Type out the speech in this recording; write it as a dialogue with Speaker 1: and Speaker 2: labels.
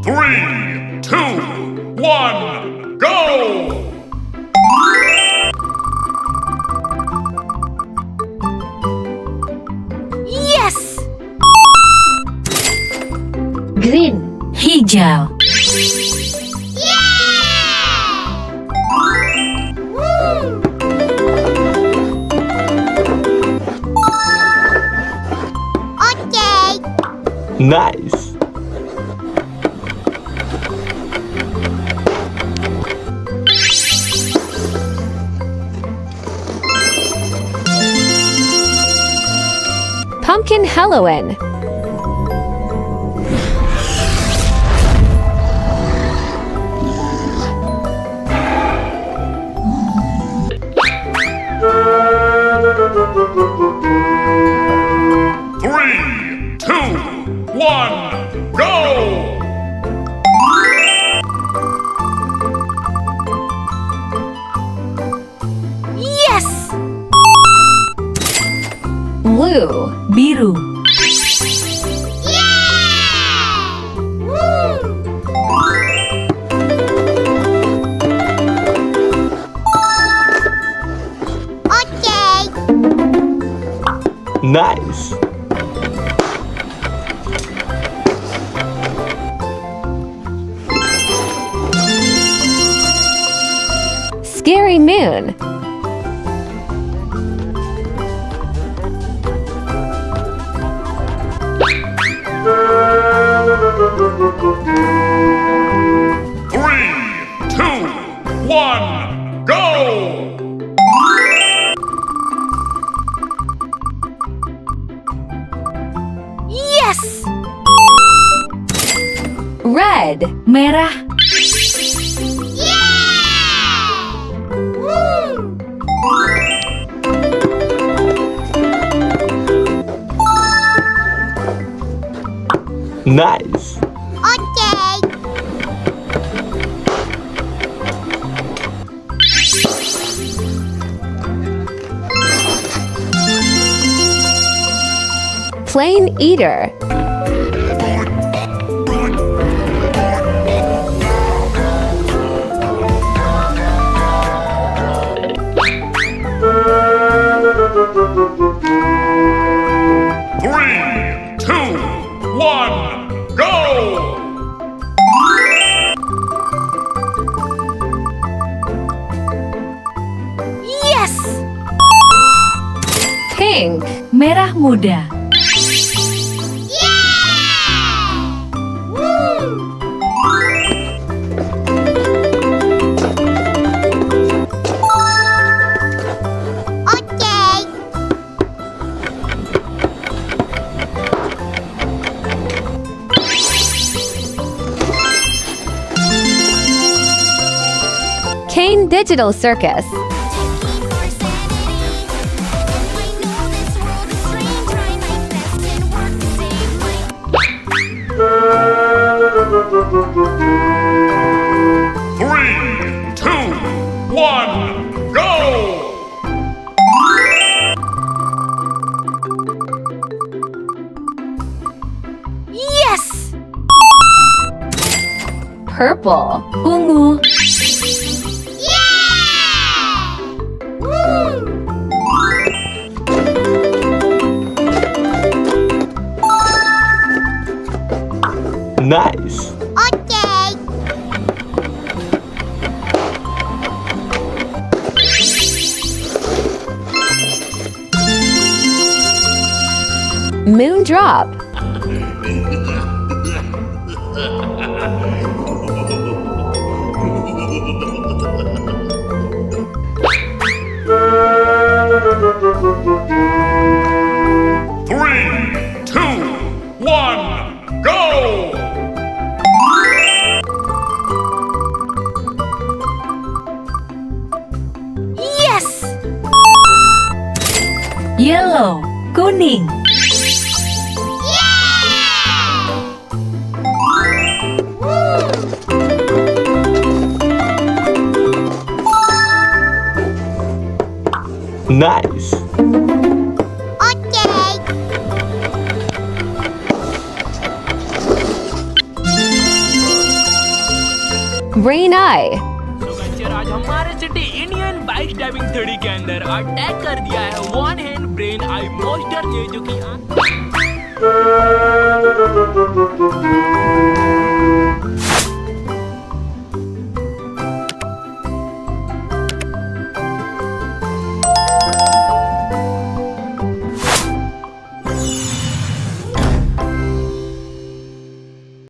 Speaker 1: 3, 2, 1, go!
Speaker 2: Yes!
Speaker 3: Green, hijau.
Speaker 2: Okay.
Speaker 4: Nice.
Speaker 3: Pumpkin Halloween.
Speaker 1: Three, two, one, go!
Speaker 2: Yes!
Speaker 3: Blue, biru.
Speaker 2: Okay.
Speaker 4: Nice.
Speaker 3: Scary moon.
Speaker 1: Three, two, one, go!
Speaker 2: Yes!
Speaker 3: Red, merah.
Speaker 4: Nice.
Speaker 2: Okay.
Speaker 3: Plane eater.
Speaker 1: Three, two, one, go!
Speaker 2: Yes!
Speaker 3: Pink, merah muda.
Speaker 2: Okay.
Speaker 3: Caine Digital Circus.
Speaker 1: Three, two, one, go!
Speaker 2: Yes!
Speaker 3: Purple, ungu.
Speaker 4: Nice.
Speaker 2: Okay.
Speaker 3: Moondrop.
Speaker 1: Three, two, one, go!
Speaker 2: Yes!
Speaker 3: Yellow, kuning.
Speaker 4: Nice.
Speaker 2: Okay.
Speaker 3: Green eye.
Speaker 5: तो guys यार आज हमारे city Indian bike driving theory के अंदर attack कर दिया है one hind brain I poster ने जो कि